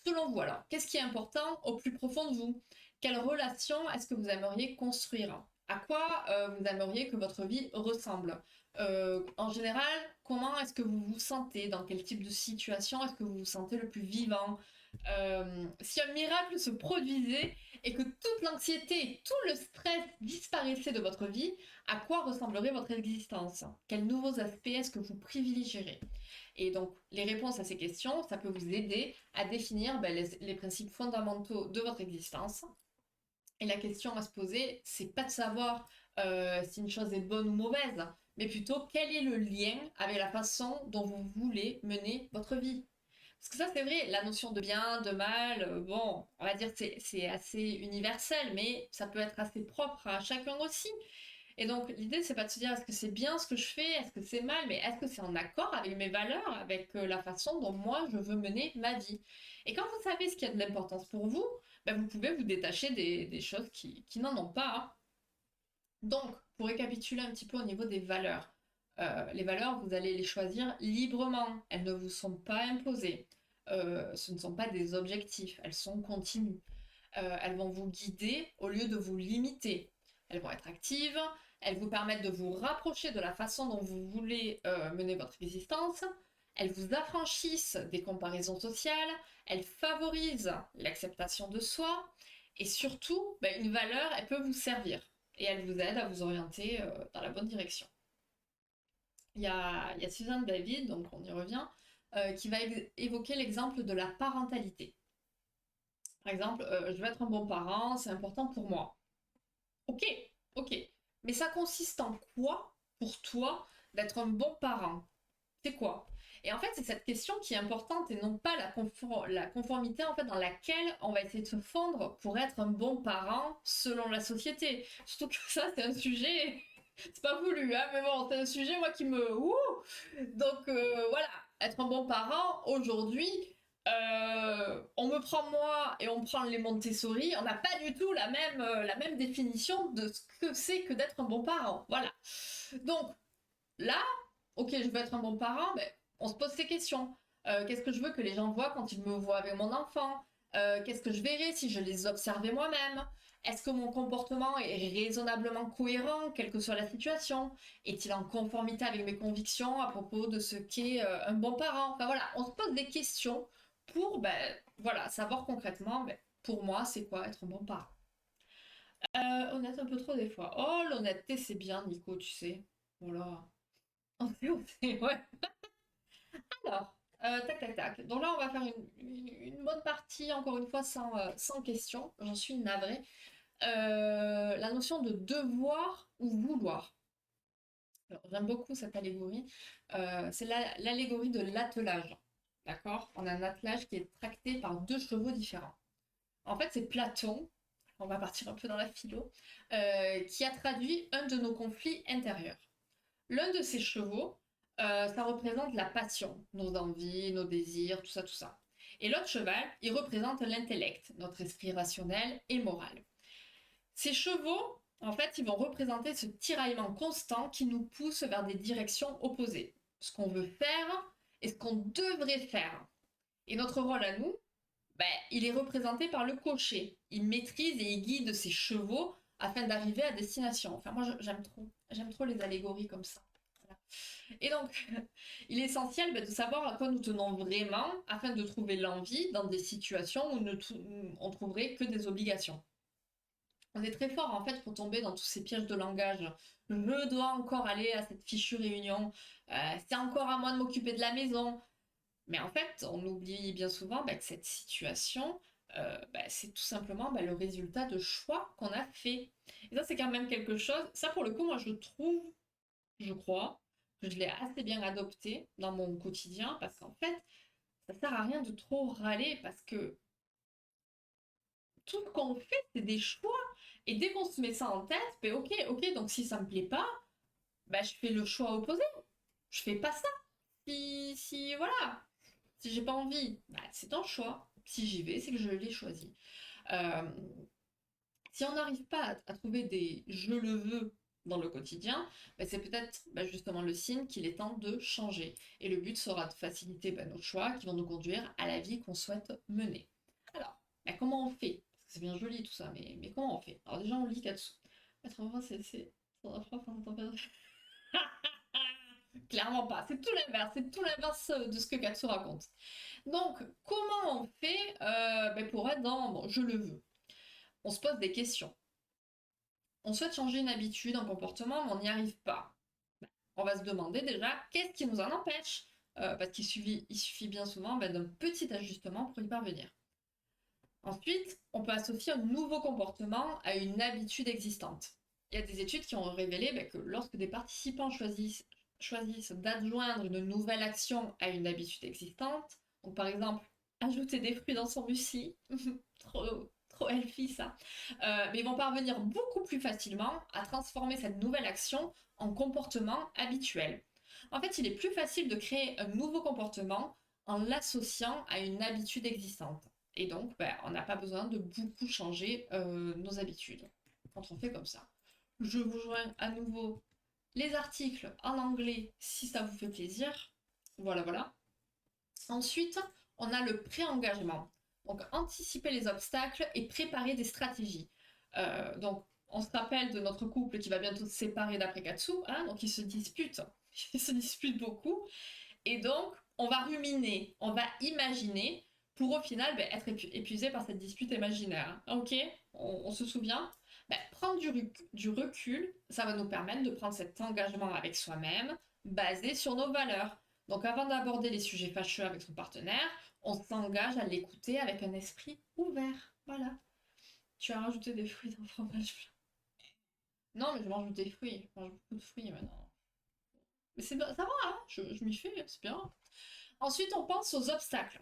selon vous, alors, qu'est-ce qui est important au plus profond de vous? Quelle relation est-ce que vous aimeriez construire? À quoi vous aimeriez que votre vie ressemble? En général, comment est-ce que vous vous sentez? Dans quel type de situation est-ce que vous vous sentez le plus vivant? Si un miracle se produisait et que toute l'anxiété et tout le stress disparaissaient de votre vie, à quoi ressemblerait votre existence? Quels nouveaux aspects est-ce que vous privilégierez? Et donc, les réponses à ces questions, ça peut vous aider à définir les principes fondamentaux de votre existence. Et la question à se poser, c'est pas de savoir si une chose est bonne ou mauvaise, mais plutôt quel est le lien avec la façon dont vous voulez mener votre vie. Parce que ça, c'est vrai, la notion de bien, de mal, bon, on va dire que c'est assez universel, mais ça peut être assez propre à chacun aussi. Et donc, l'idée, c'est pas de se dire est-ce que c'est bien ce que je fais, est-ce que c'est mal, mais est-ce que c'est en accord avec mes valeurs, avec la façon dont moi je veux mener ma vie. Et quand vous savez ce qui a de l'importance pour vous, ben, vous pouvez vous détacher des choses qui n'en ont pas, hein. Donc, pour récapituler un petit peu au niveau des valeurs, les valeurs, vous allez les choisir librement. Elles ne vous sont pas imposées. Ce ne sont pas des objectifs, elles sont continues. Elles vont vous guider au lieu de vous limiter. Elles vont être actives, elles vous permettent de vous rapprocher de la façon dont vous voulez mener votre existence. Elles vous affranchissent des comparaisons sociales, elles favorisent l'acceptation de soi, et surtout, ben, une valeur, elle peut vous servir, et elle vous aide à vous orienter dans la bonne direction. Il y a Suzanne David, donc on y revient, qui va évoquer l'exemple de la parentalité. Par exemple, je veux être un bon parent, c'est important pour moi. Ok, ok. Mais ça consiste en quoi, pour toi, d'être un bon parent? C'est quoi? Et en fait, c'est cette question qui est importante et non pas la conformité en fait dans laquelle on va essayer de se fondre pour être un bon parent selon la société. Surtout que ça, c'est un sujet, c'est pas voulu, hein, mais bon, c'est un sujet moi qui me, donc voilà, être un bon parent aujourd'hui, on me prend moi et on prend les Montessori, on n'a pas du tout la même définition de ce que c'est que d'être un bon parent. Voilà. Donc là, ok, je veux être un bon parent, mais on se pose ces questions. Qu'est-ce que je veux que les gens voient quand ils me voient avec mon enfant? Qu'est-ce que je verrai si je les observais moi-même? Est-ce que mon comportement est raisonnablement cohérent, quelle que soit la situation? Est-il en conformité avec mes convictions à propos de ce qu'est un bon parent? Enfin voilà, on se pose des questions pour voilà, savoir concrètement, pour moi, c'est quoi être un bon parent? Honnête un peu trop des fois. Oh, l'honnêteté, c'est bien, Nico, tu sais. Voilà. Ouais. Alors, tac, tac, tac. Donc là, on va faire une bonne partie, encore une fois, sans question. J'en suis navrée. La notion de devoir ou vouloir. Alors, j'aime beaucoup cette allégorie. C'est l'allégorie de l'attelage. D'accord? On a un attelage qui est tracté par deux chevaux différents. En fait, c'est Platon, on va partir un peu dans la philo, qui a traduit un de nos conflits intérieurs. L'un de ces chevaux, ça représente la passion, nos envies, nos désirs, tout ça, tout ça. Et l'autre cheval, il représente l'intellect, notre esprit rationnel et moral. Ces chevaux, en fait, ils vont représenter ce tiraillement constant qui nous pousse vers des directions opposées. Ce qu'on veut faire et ce qu'on devrait faire. Et notre rôle à nous, il est représenté par le cocher. Il maîtrise et il guide ses chevaux afin d'arriver à destination. Enfin, moi, j'aime trop les allégories comme ça. Voilà. Et donc, il est essentiel de savoir à quoi nous tenons vraiment afin de trouver l'envie dans des situations où on trouverait que des obligations. On est très fort en fait pour tomber dans tous ces pièges de langage. Je dois encore aller à cette fichue réunion. C'est encore à moi de m'occuper de la maison. Mais en fait, on oublie bien souvent que cette situation, c'est tout simplement le résultat de choix qu'on a fait. Et ça, c'est quand même quelque chose. Ça, pour le coup, moi, je crois, que je l'ai assez bien adopté dans mon quotidien parce qu'en fait, ça sert à rien de trop râler parce que tout ce qu'on fait, c'est des choix. Et dès qu'on se met ça en tête, ben ok, donc si ça me plaît pas, ben je fais le choix opposé. Je fais pas ça. Voilà, si j'ai pas envie, ben c'est un choix. Si j'y vais, c'est que je l'ai choisi. Euh, Si on n'arrive pas à trouver des je le veux dans le quotidien, ben c'est peut-être justement le signe qu'il est temps de changer. Et le but sera de faciliter nos choix qui vont nous conduire à la vie qu'on souhaite mener. Alors, comment on fait? Parce que c'est bien joli tout ça, mais comment on fait? Alors déjà, on lit Katsu. Être heureux, c'est... Clairement pas, c'est tout l'inverse de ce que Katsu raconte. Donc, comment on fait pour être dans bon, je le veux? On se pose des questions. On souhaite changer une habitude, un comportement, mais on n'y arrive pas. On va se demander déjà qu'est-ce qui nous en empêche. Parce il suffit bien souvent d'un petit ajustement pour y parvenir. Ensuite, on peut associer un nouveau comportement à une habitude existante. Il y a des études qui ont révélé que lorsque des participants choisissent d'adjoindre une nouvelle action à une habitude existante, donc par exemple ajouter des fruits dans son muesli, trop healthy ça, mais ils vont parvenir beaucoup plus facilement à transformer cette nouvelle action en comportement habituel. En fait, il est plus facile de créer un nouveau comportement en l'associant à une habitude existante. Et donc, on n'a pas besoin de beaucoup changer nos habitudes quand on fait comme ça. Je vous joins à nouveau les articles en anglais si ça vous fait plaisir. Voilà. Ensuite, on a le pré-engagement. Donc, anticiper les obstacles et préparer des stratégies. Donc, on se rappelle de notre couple qui va bientôt se séparer d'après Katsu, hein, donc ils se disputent. Ils se disputent beaucoup. Et donc, on va ruminer, on va imaginer pour au final être épuisé par cette dispute imaginaire. Ok, on se souvient. Prendre du recul, ça va nous permettre de prendre cet engagement avec soi-même, basé sur nos valeurs. Donc avant d'aborder les sujets fâcheux avec son partenaire, on s'engage à l'écouter avec un esprit ouvert. Voilà. Tu as rajouté des fruits dans le fromage. Non, mais je mange des fruits. Je mange beaucoup de fruits maintenant. Mais ça va, hein, je m'y fais, c'est bien. Ensuite, on pense aux obstacles.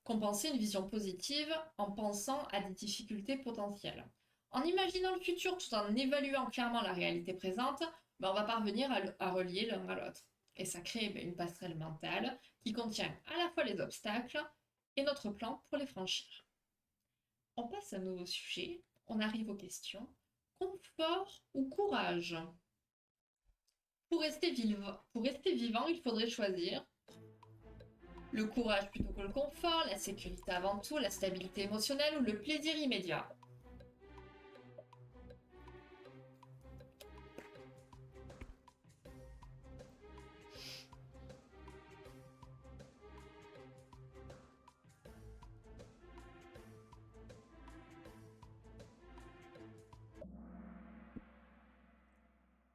Compenser une vision positive en pensant à des difficultés potentielles. En imaginant le futur tout en évaluant clairement la réalité présente, on va parvenir à relier l'un à l'autre. Et ça crée une passerelle mentale qui contient à la fois les obstacles et notre plan pour les franchir. On passe à un nouveau sujet, on arrive aux questions. Confort ou courage? Pour rester vivant, il faudrait choisir le courage plutôt que le confort, la sécurité avant tout, la stabilité émotionnelle ou le plaisir immédiat.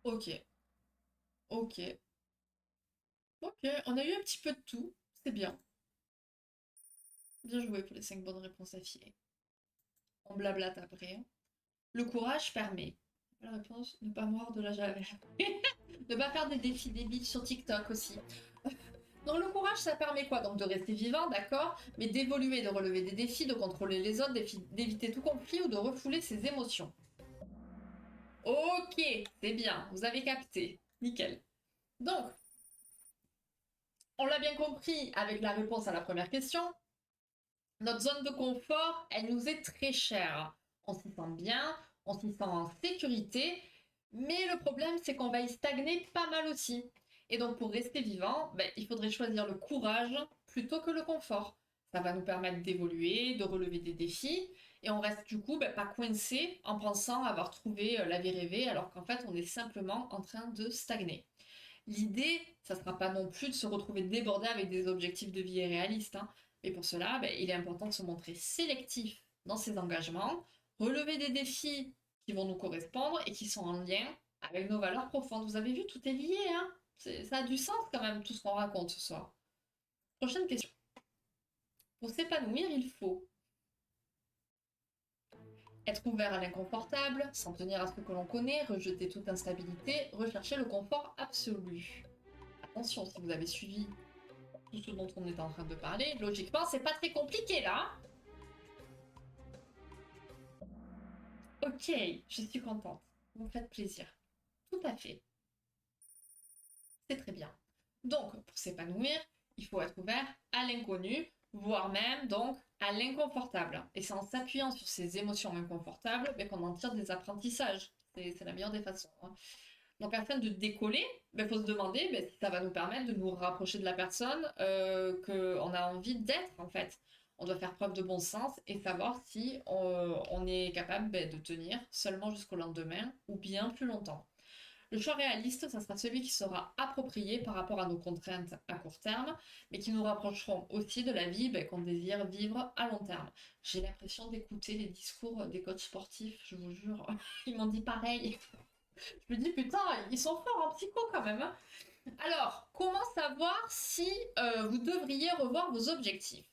Ok, ok, ok, on a eu un petit peu de tout, c'est bien. Bien joué pour les 5 bonnes réponses affilées. On blablate après. Le courage permet. La réponse, ne pas mordre de la javel. Ne pas faire des défis débiles sur TikTok aussi. Donc le courage, ça permet quoi? Donc de rester vivant, d'accord, mais d'évoluer, de relever des défis, de contrôler les autres, d'éviter tout conflit ou de refouler ses émotions. Ok, c'est bien, vous avez capté. Nickel. Donc, on l'a bien compris avec la réponse à la première question, notre zone de confort, elle nous est très chère. On s'y sent bien, on s'y sent en sécurité, mais le problème, c'est qu'on va y stagner pas mal aussi. Et donc, pour rester vivant, il faudrait choisir le courage plutôt que le confort. Ça va nous permettre d'évoluer, de relever des défis, et on reste du coup pas coincé en pensant avoir trouvé la vie rêvée, alors qu'en fait, on est simplement en train de stagner. L'idée, ça ne sera pas non plus de se retrouver débordé avec des objectifs de vie irréalistes, hein. Mais pour cela, il est important de se montrer sélectif dans ses engagements, relever des défis qui vont nous correspondre et qui sont en lien avec nos valeurs profondes. Vous avez vu, tout est lié, hein. Ça a du sens quand même, tout ce qu'on raconte ce soir. Prochaine question. Pour s'épanouir, il faut être ouvert à l'inconfortable, s'en tenir à ce que l'on connaît, rejeter toute instabilité, rechercher le confort absolu. Attention, si vous avez suivi tout ce dont on est en train de parler, logiquement, c'est pas très compliqué là. Ok, je suis contente. Vous me faites plaisir. Tout à fait. C'est très bien. Donc, pour s'épanouir, il faut être ouvert à l'inconnu, voire même donc à l'inconfortable. Et c'est en s'appuyant sur ces émotions inconfortables ben, qu'on en tire des apprentissages. C'est la meilleure des façons, hein. Donc, afin de décoller, il faut se demander ben, si ça va nous permettre de nous rapprocher de la personne qu'on a envie d'être, en fait. On doit faire preuve de bon sens et savoir si on est capable ben, de tenir seulement jusqu'au lendemain ou bien plus longtemps. Le choix réaliste, ça sera celui qui sera approprié par rapport à nos contraintes à court terme, mais qui nous rapprocheront aussi de la vie ben, qu'on désire vivre à long terme. J'ai l'impression d'écouter les discours des coachs sportifs, je vous jure, ils m'ont dit pareil. Je me dis putain, ils sont forts en psycho quand même, hein. Alors, comment savoir si vous devriez revoir vos objectifs?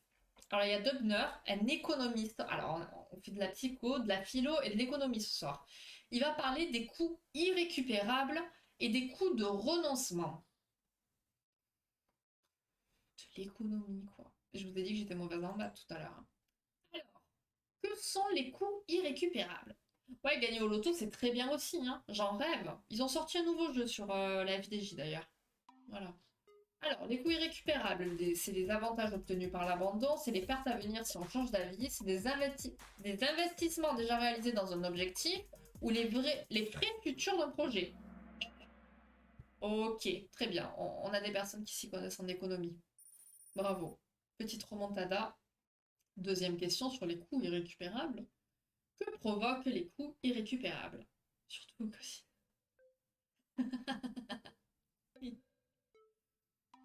Alors, il y a Dubner, un économiste. Alors, on fait de la psycho, de la philo et de l'économie ce soir. Il va parler des coûts irrécupérables et des coûts de renoncement. De l'économie, quoi. Je vous ai dit que j'étais mauvaise en maths tout à l'heure, hein. Alors, que sont les coûts irrécupérables? Ouais, gagner au loto, c'est très bien aussi, hein. J'en rêve. Ils ont sorti un nouveau jeu sur la FDJ d'ailleurs. Voilà. Alors, les coûts irrécupérables, c'est les avantages obtenus par l'abandon, c'est les pertes à venir si on change d'avis, c'est des investissements déjà réalisés dans un objectif ou les frais futurs d'un projet. Ok, très bien. On a des personnes qui s'y connaissent en économie. Bravo. Petite remontada. Deuxième question sur les coûts irrécupérables. Que provoquent les coûts irrécupérables? Surtout que si.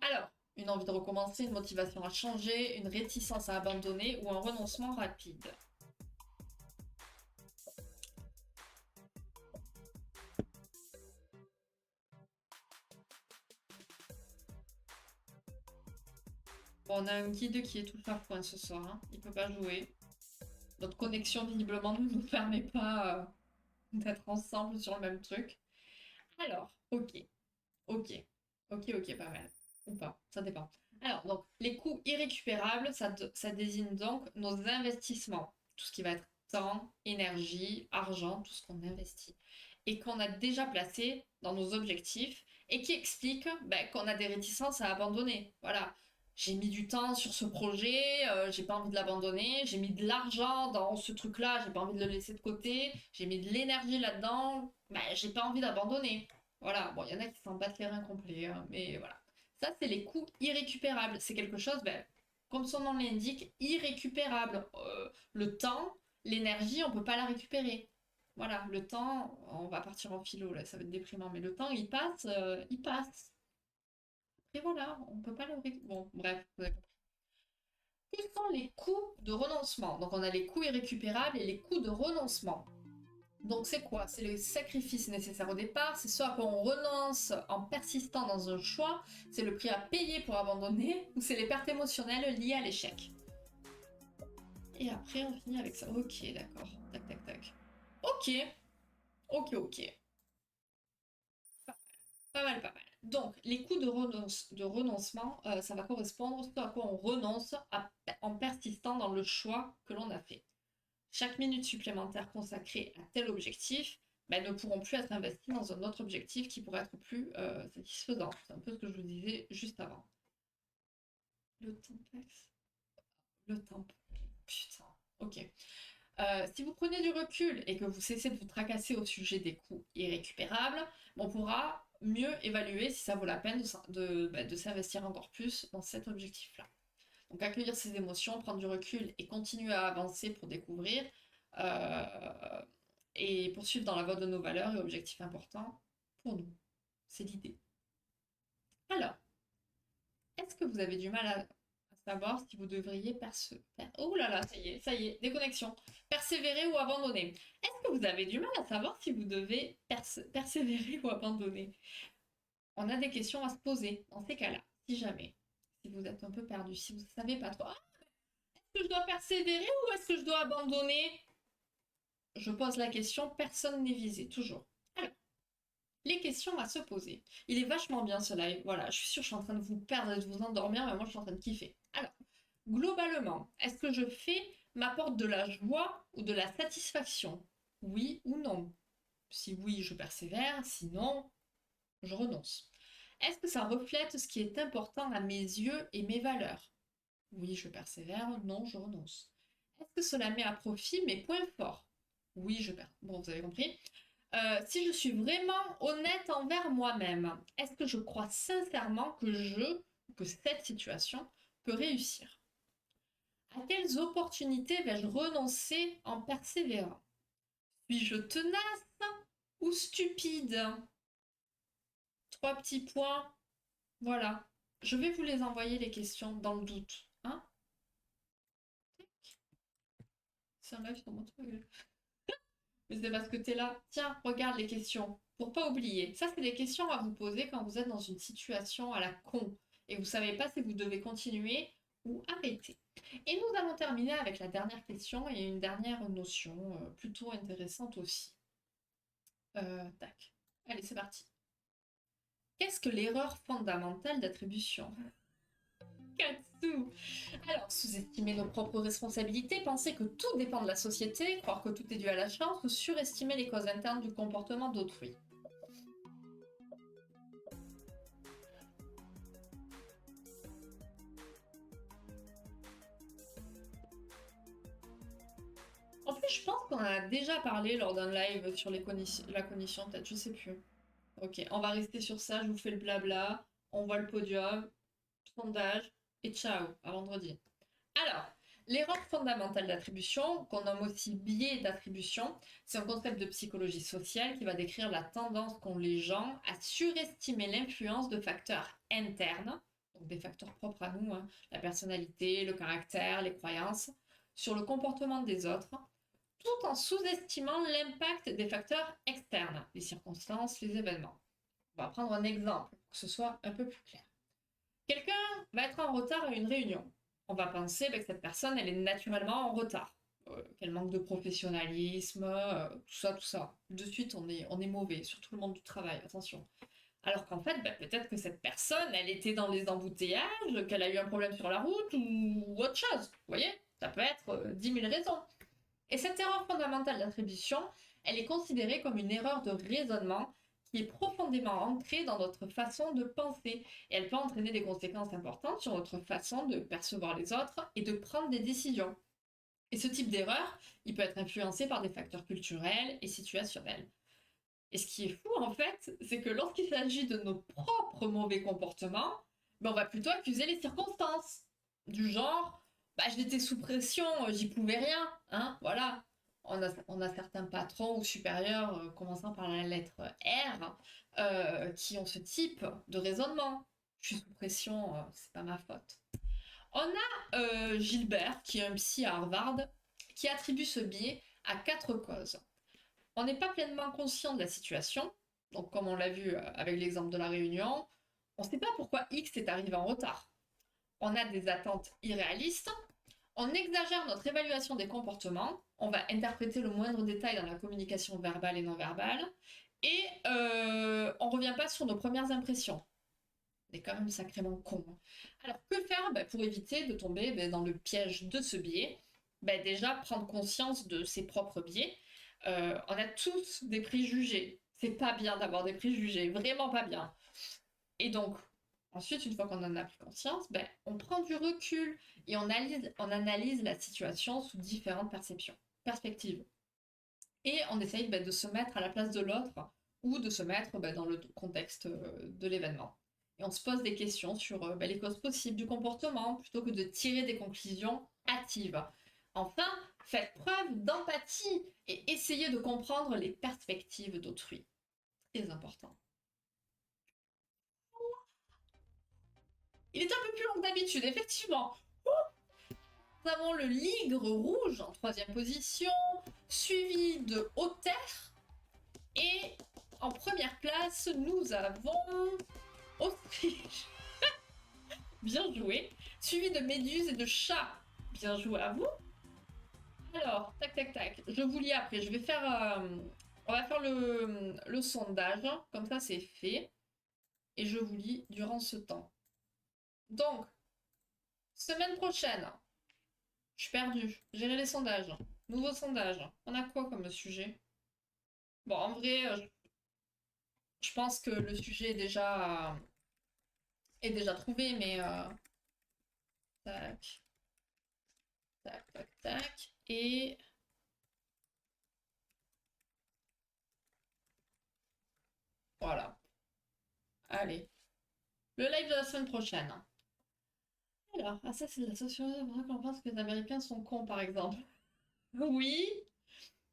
Alors, une envie de recommencer, une motivation à changer, une réticence à abandonner ou un renoncement rapide. Bon, on a un guide qui est tout à point ce soir, hein. Il peut pas jouer. Notre connexion visiblement ne nous permet pas d'être ensemble sur le même truc. Alors, ok, ok, ok, pas mal. Ou pas, ça dépend. Alors, donc, les coûts irrécupérables, ça désigne donc nos investissements. Tout ce qui va être temps, énergie, argent, tout ce qu'on investit. Et qu'on a déjà placé dans nos objectifs et qui explique ben, qu'on a des réticences à abandonner. Voilà. J'ai mis du temps sur ce projet, j'ai pas envie de l'abandonner, j'ai mis de l'argent dans ce truc-là, j'ai pas envie de le laisser de côté, j'ai mis de l'énergie là-dedans, ben, j'ai pas envie d'abandonner. Voilà, bon, il y en a qui s'en battent les reins complets, hein, mais voilà. Ça, c'est les coûts irrécupérables. C'est quelque chose, ben, comme son nom l'indique, irrécupérable. Le temps, l'énergie, on peut pas la récupérer. Voilà, le temps, on va partir en philo, là, ça va être déprimant, mais le temps, il passe, il passe. Et voilà, on peut pas le récupérer. Bon, bref, vous avez compris. Quels sont les coûts de renoncement? Donc, on a les coûts irrécupérables et les coûts de renoncement. Donc c'est quoi? C'est le sacrifice nécessaire au départ, c'est ce à quoi on renonce en persistant dans un choix, c'est le prix à payer pour abandonner, ou c'est les pertes émotionnelles liées à l'échec. Et après on finit avec ça. Ok, d'accord. Tac, tac, tac. Ok, ok. Pas mal, pas mal. Donc les coûts de renoncement, ça va correspondre à ce à quoi on renonce en persistant dans le choix que l'on a fait. Chaque minute supplémentaire consacrée à tel objectif ben, ne pourront plus être investies dans un autre objectif qui pourrait être plus satisfaisant. C'est un peu ce que je vous disais juste avant. Le temps passe. Le temps. Putain. Ok. Si vous prenez du recul et que vous cessez de vous tracasser au sujet des coûts irrécupérables, on pourra mieux évaluer si ça vaut la peine de s'investir encore plus dans cet objectif-là. Donc accueillir ses émotions, prendre du recul et continuer à avancer pour découvrir euh, et poursuivre dans la voie de nos valeurs et objectifs importants pour nous. C'est l'idée. Alors, est-ce que vous avez du mal à savoir si vous devriez oh là là, ça y est, déconnexion. Persévérer ou abandonner. Est-ce que vous avez du mal à savoir si vous devez persévérer ou abandonner? On a des questions à se poser dans ces cas-là, si jamais. Si vous êtes un peu perdu, si vous ne savez pas trop. Est-ce que je dois persévérer ou est-ce que je dois abandonner? Je pose la question, personne n'est visé, toujours. Alors, les questions à se poser. Il est vachement bien ce live, voilà, je suis sûre que je suis en train de vous perdre et de vous endormir, mais moi je suis en train de kiffer. Alors, globalement, est-ce que je fais m'apporte de la joie ou de la satisfaction? oui ou non. Si oui, je persévère, sinon, je renonce. Est-ce que ça reflète ce qui est important à mes yeux et mes valeurs? Oui, je persévère, non, je renonce. Est-ce que cela met à profit mes points forts? Oui, je perds. Bon, vous avez compris. Si je suis vraiment honnête envers moi-même, est-ce que je crois sincèrement que cette situation peut réussir? À quelles opportunités vais-je renoncer en persévérant? Suis-je tenace ou stupide? Trois petits points. Voilà. Je vais vous les envoyer les questions dans le doute. Hein? C'est un live sur mon truc. Mais c'est parce que t'es là. Tiens, regarde les questions. Pour pas oublier. Ça, c'est des questions à vous poser quand vous êtes dans une situation à la con. Et vous savez pas si vous devez continuer ou arrêter. Et nous allons terminer avec la dernière question et une dernière notion plutôt intéressante aussi. Tac. Allez, c'est parti. Qu'est-ce que l'erreur fondamentale d'attribution? Katsu. Alors, sous-estimer nos propres responsabilités, penser que tout dépend de la société, croire que tout est dû à la chance ou surestimer les causes internes du comportement d'autrui. En fait, je pense qu'on en a déjà parlé lors d'un live sur la cognition, peut-être, je sais plus. Ok, on va rester sur ça, je vous fais le blabla, on voit le podium, sondage, et ciao, à vendredi. Alors, l'erreur fondamentale d'attribution, qu'on nomme aussi biais d'attribution, c'est un concept de psychologie sociale qui va décrire la tendance qu'ont les gens à surestimer l'influence de facteurs internes, donc des facteurs propres à nous, hein, la personnalité, le caractère, les croyances, sur le comportement des autres, tout en sous-estimant l'impact des facteurs externes, les circonstances, les événements. On va prendre un exemple pour que ce soit un peu plus clair. Quelqu'un va être en retard à une réunion. On va penser que cette personne, elle est naturellement en retard, qu'elle manque de professionnalisme, tout ça, tout ça. De suite, on est mauvais, surtout le monde du travail, attention. Alors qu'en fait, peut-être que cette personne, elle était dans les embouteillages, qu'elle a eu un problème sur la route ou autre chose. Vous voyez? Ça peut être 10 000 raisons. Et cette erreur fondamentale d'attribution, elle est considérée comme une erreur de raisonnement qui est profondément ancrée dans notre façon de penser. Et elle peut entraîner des conséquences importantes sur notre façon de percevoir les autres et de prendre des décisions. Et ce type d'erreur, il peut être influencé par des facteurs culturels et situationnels. Et ce qui est fou, en fait, c'est que lorsqu'il s'agit de nos propres mauvais comportements, on va plutôt accuser les circonstances. Du genre, j'étais sous pression, j'y pouvais rien, hein, voilà. On a certains patrons ou supérieurs, commençant par la lettre R, qui ont ce type de raisonnement. Je suis sous pression, c'est pas ma faute. On a Gilbert, qui est un psy à Harvard, qui attribue ce biais à 4 causes. On n'est pas pleinement conscient de la situation, donc comme on l'a vu avec l'exemple de la réunion, on ne sait pas pourquoi X est arrivé en retard. On a des attentes irréalistes, on exagère notre évaluation des comportements, on va interpréter le moindre détail dans la communication verbale et non verbale, et on ne revient pas sur nos premières impressions. On est quand même sacrément con. Alors que faire pour éviter de tomber dans le piège de ce biais? Déjà prendre conscience de ses propres biais. On a tous des préjugés. C'est pas bien d'avoir des préjugés, vraiment pas bien. Et donc, ensuite, une fois qu'on en a pris conscience, on prend du recul et on analyse la situation sous différentes perspectives. Et on essaye de se mettre à la place de l'autre ou de se mettre dans le contexte de l'événement. Et on se pose des questions sur les causes possibles du comportement plutôt que de tirer des conclusions hâtives. Enfin, faites preuve d'empathie et essayez de comprendre les perspectives d'autrui. Très important. Il est un peu plus long que d'habitude, effectivement. Nous avons le ligre rouge en troisième position, suivi de Otter. Et en première place, nous avons Autriche. Bien joué. Suivi de Méduse et de Chat. Bien joué à vous. Alors, tac, tac, tac. Je vous lis après. Je vais faire... on va faire le sondage. Comme ça, c'est fait. Et je vous lis durant ce temps. Donc, semaine prochaine, je suis perdue. Gérer les sondages. Nouveau sondage. On a quoi comme sujet? Bon, en vrai, je pense que le sujet est déjà trouvé, mais tac, tac, tac, tac. Et voilà. Allez. Le live de la semaine prochaine. Alors, ah ça c'est de la sociologie, c'est vrai qu'on pense que les Américains sont cons, par exemple. Oui,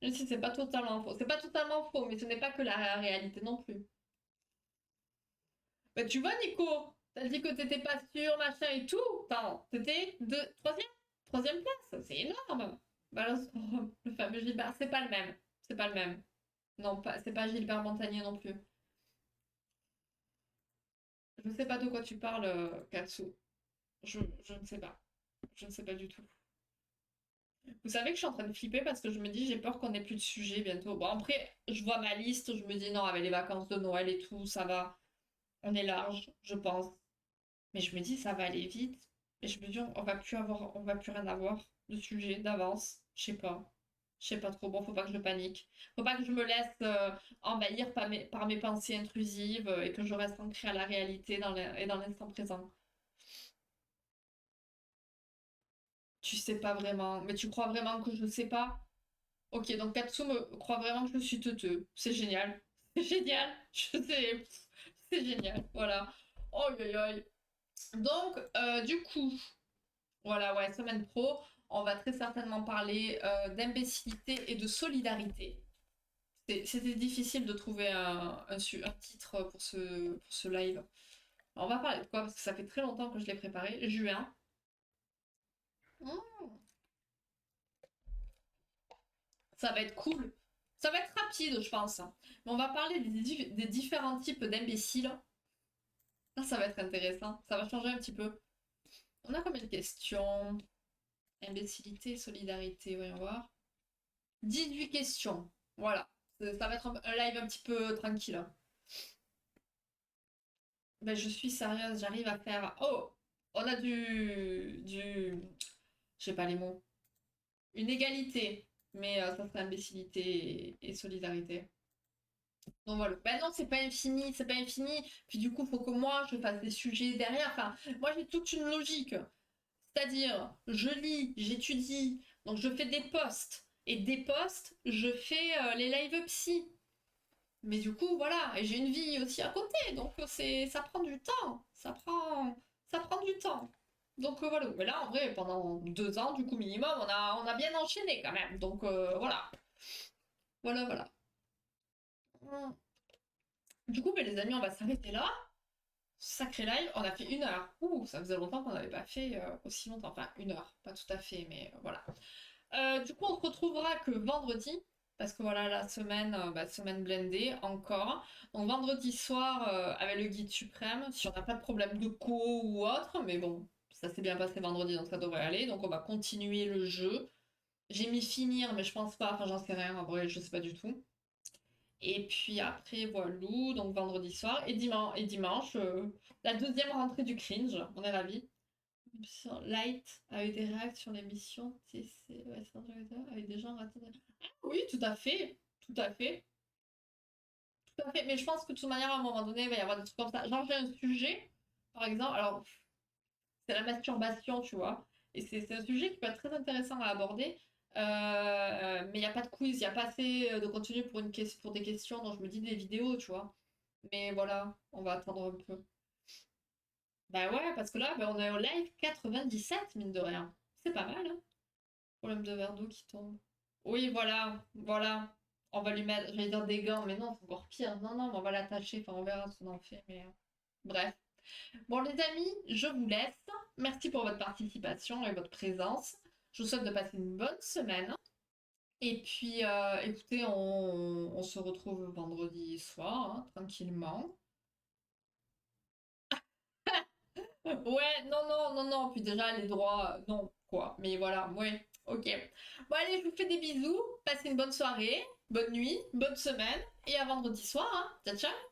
même si c'est pas totalement faux. C'est pas totalement faux, mais ce n'est pas que la réalité non plus. Bah tu vois, Nico, t'as dit que t'étais pas sûr, machin et tout. Attends, t'étais troisième? Troisième place, c'est énorme. Balance le fameux Gilbert, c'est pas le même. C'est pas le même. Non, pas, c'est pas Gilbert Montagnier non plus. Je sais pas de quoi tu parles, Katsu. Je ne sais pas. Je ne sais pas du tout. Vous savez que je suis en train de flipper parce que je me dis j'ai peur qu'on ait plus de sujet bientôt. Bon après, je vois ma liste, je me dis non, avec les vacances de Noël et tout, ça va. On est large, je pense. Mais je me dis ça va aller vite. Et je me dis on va plus rien avoir de sujet d'avance. Je sais pas. Je sais pas trop. Bon, faut pas que je panique. Faut pas que je me laisse envahir par mes pensées intrusives et que je reste ancrée à la réalité et dans l'instant présent. Tu sais pas vraiment. Mais tu crois vraiment que je sais pas? Ok, donc Katsu me croit vraiment que je suis teuteux. C'est génial. C'est génial. Je sais. C'est génial. Voilà. Oh, donc, du coup, voilà, ouais, semaine pro, on va très certainement parler d'imbécilité et de solidarité. C'était difficile de trouver un titre pour ce live. Alors, on va parler de quoi? Parce que ça fait très longtemps que je l'ai préparé. Juin. Hmm, ça va être cool. Ça va être rapide, je pense. Mais on va parler des différents types d'imbéciles. Ah, ça va être intéressant. Ça va changer un petit peu. On a combien de questions? Imbécilité, solidarité, voyons voir. 18 questions. Voilà. Ça va être un live un petit peu tranquille. Ben, je suis sérieuse, j'arrive à faire. Oh! On a je sais pas les mots. Une égalité. Mais ça serait imbécilité et solidarité. Donc voilà. Ben non, c'est pas infini, c'est pas infini. Puis du coup, faut que moi, je fasse des sujets derrière. Enfin, moi, j'ai toute une logique. C'est-à-dire, je lis, j'étudie, donc je fais des posts. Et des posts, je fais les live psy. Mais du coup, voilà, et j'ai une vie aussi à côté, donc ça prend du temps. Ça prend du temps. Donc voilà. Mais là, en vrai, pendant 2 ans, du coup, minimum, on a bien enchaîné quand même. Donc voilà. Voilà, voilà. Hum. Du coup, ben, les amis, on va s'arrêter là. Sacré live, on a fait 1 heure. Ouh, ça faisait longtemps qu'on n'avait pas fait aussi longtemps. Enfin, 1 heure, pas tout à fait, mais voilà. Du coup, on se retrouvera que vendredi, parce que voilà, la semaine, semaine blindée encore. Donc vendredi soir, avec le guide suprême, si on n'a pas de problème de co ou autre, mais bon, ça s'est bien passé vendredi, donc ça devrait aller. Donc on va continuer le jeu. J'ai mis finir, mais je pense pas, enfin j'en sais rien, en vrai, je sais pas du tout. Et puis après, voilà, donc vendredi soir, et dimanche, la deuxième rentrée du cringe, on est ravis. Light a eu des réacts sur l'émission TC, ouais, avec des gens ratés. Oui, tout à fait, tout à fait, tout à fait. Mais je pense que de toute manière, à un moment donné, il va y avoir des trucs comme ça. Genre, j'ai un sujet, par exemple, alors, c'est la masturbation, tu vois. Et c'est un sujet qui peut être très intéressant à aborder. Mais il n'y a pas de quiz, il n'y a pas assez de contenu pour des questions, donc je me dis des vidéos, tu vois. Mais voilà, on va attendre un peu. Bah ouais, parce que là, on est au live 97, mine de rien. C'est pas mal, hein. Problème de verre d'eau qui tombe. Oui, voilà, voilà. On va lui mettre, j'allais dire des gants, mais non, c'est encore pire. Non, non, mais on va l'attacher, enfin, on verra ce qu'on en fait, mais bref. Bon, les amis, je vous laisse. Merci pour votre participation et votre présence. Je vous souhaite de passer une bonne semaine. Et puis, écoutez, on se retrouve vendredi soir, hein, tranquillement. Ouais, non, non, non, non. Puis déjà, les droits, non, quoi. Mais voilà, ouais, ok. Bon, allez, je vous fais des bisous. Passez une bonne soirée, bonne nuit, bonne semaine. Et à vendredi soir, hein. Ciao, ciao.